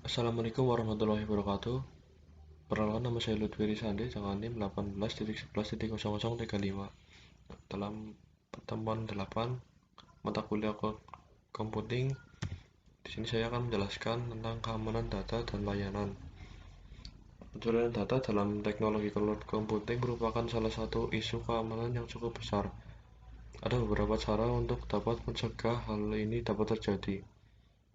Assalamualaikum warahmatullahi wabarakatuh. Perkenalkan, nama saya Lutfi Risandi dengan NIM 18.11.0035. Dalam pertemuan 8 mata kuliah computing, di sini saya akan menjelaskan tentang keamanan data dan layanan. Pencurian data dalam teknologi cloud computing merupakan salah satu isu keamanan yang cukup besar. Ada beberapa cara untuk dapat mencegah hal ini dapat terjadi.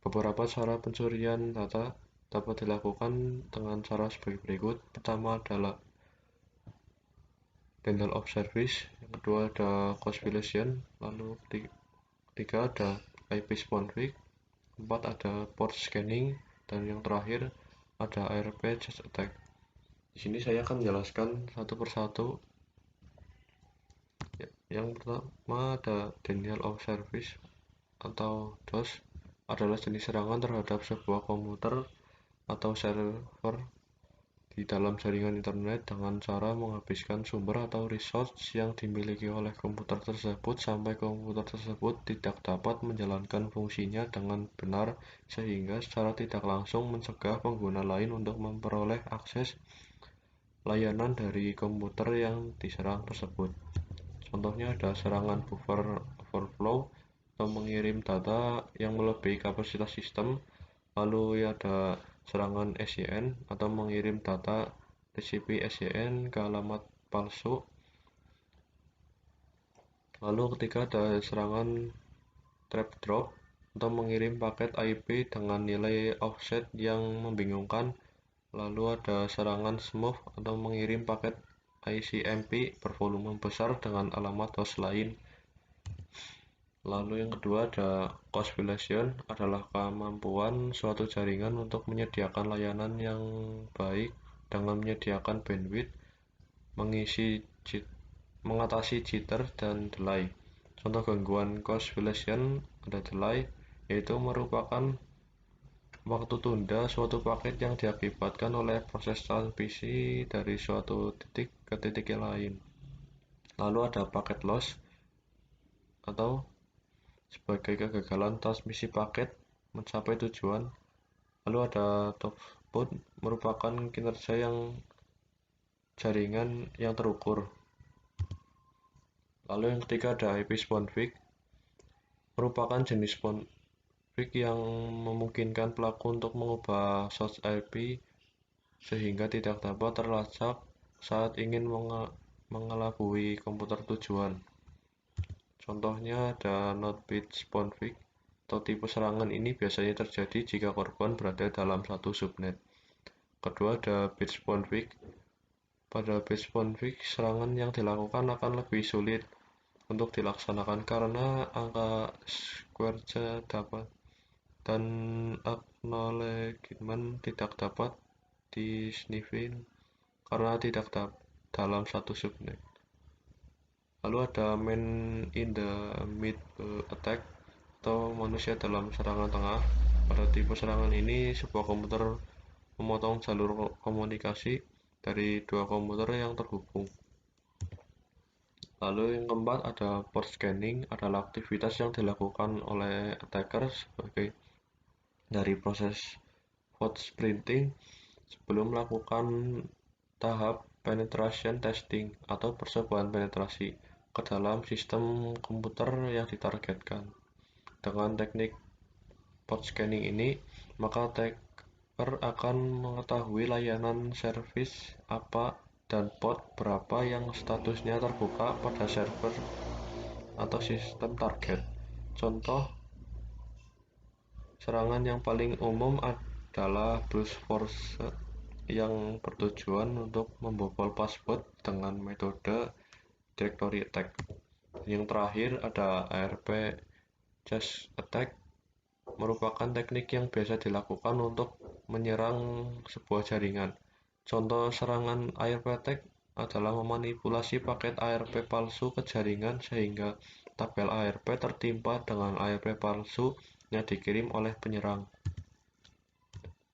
Beberapa cara pencurian data dapat dilakukan dengan cara sebagai berikut. Pertama adalah denial of service, yang kedua ada cost violation, lalu ketiga ada IP spoofing, keempat ada port scanning, dan yang terakhir ada ARP just attack. Di sini saya akan menjelaskan satu persatu. Yang pertama ada denial of service atau DOS, adalah jenis serangan terhadap sebuah komputer atau server di dalam jaringan internet dengan cara menghabiskan sumber atau resource yang dimiliki oleh komputer tersebut sampai komputer tersebut tidak dapat menjalankan fungsinya dengan benar, sehingga secara tidak langsung mencegah pengguna lain untuk memperoleh akses layanan dari komputer yang diserang tersebut. Contohnya ada serangan buffer overflow atau mengirim data yang melebihi kapasitas sistem, lalu ada serangan SYN atau mengirim data TCP SYN ke alamat palsu, lalu ketiga ada serangan trapdoor atau mengirim paket IP dengan nilai offset yang membingungkan, lalu ada serangan smooth atau mengirim paket ICMP bervolume besar dengan alamat host lain. Lalu yang kedua ada cost violation, adalah kemampuan suatu jaringan untuk menyediakan layanan yang baik dengan menyediakan bandwidth, mengatasi jitter dan delay. Contoh gangguan cost violation ada delay, yaitu merupakan waktu tunda suatu paket yang diakibatkan oleh proses transmisi dari suatu titik ke titik yang lain. Lalu ada packet loss atau sebagai kegagalan transmisi paket mencapai tujuan. Lalu ada throughput, merupakan kinerja yang jaringan yang terukur. Lalu yang ketiga ada IP spoofing, merupakan jenis spoofing yang memungkinkan pelaku untuk mengubah source IP sehingga tidak dapat terlacak saat ingin mengelabui komputer tujuan. Contohnya ada not-bit spoofing, atau tipe serangan ini biasanya terjadi jika korban berada dalam satu subnet. Kedua ada bit spoofing. Pada bit spoofing, serangan yang dilakukan akan lebih sulit untuk dilaksanakan karena angka square dapat dan acknowledgement tidak dapat disniffin karena tidak dalam satu subnet. Lalu ada man in the middle attack atau manusia dalam serangan tengah. Pada tipe serangan ini, sebuah komputer memotong jalur komunikasi dari dua komputer yang terhubung. Lalu yang keempat ada port scanning, adalah aktivitas yang dilakukan oleh attacker sebagai dari proses footprinting sebelum melakukan tahap penetration testing atau percobaan penetrasi ke dalam sistem komputer yang ditargetkan. Dengan teknik port scanning ini, maka attacker akan mengetahui layanan service apa dan port berapa yang statusnya terbuka pada server atau sistem target. Contoh serangan yang paling umum adalah brute force yang bertujuan untuk membobol password dengan metode directory attack. Yang terakhir ada ARP just attack, merupakan teknik yang biasa dilakukan untuk menyerang sebuah jaringan. Contoh serangan ARP attack adalah memanipulasi paket ARP palsu ke jaringan sehingga tabel ARP tertimpa dengan ARP palsu yang dikirim oleh penyerang.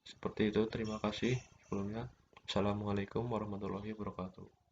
Seperti itu, terima kasih sebelumnya. Assalamualaikum warahmatullahi wabarakatuh.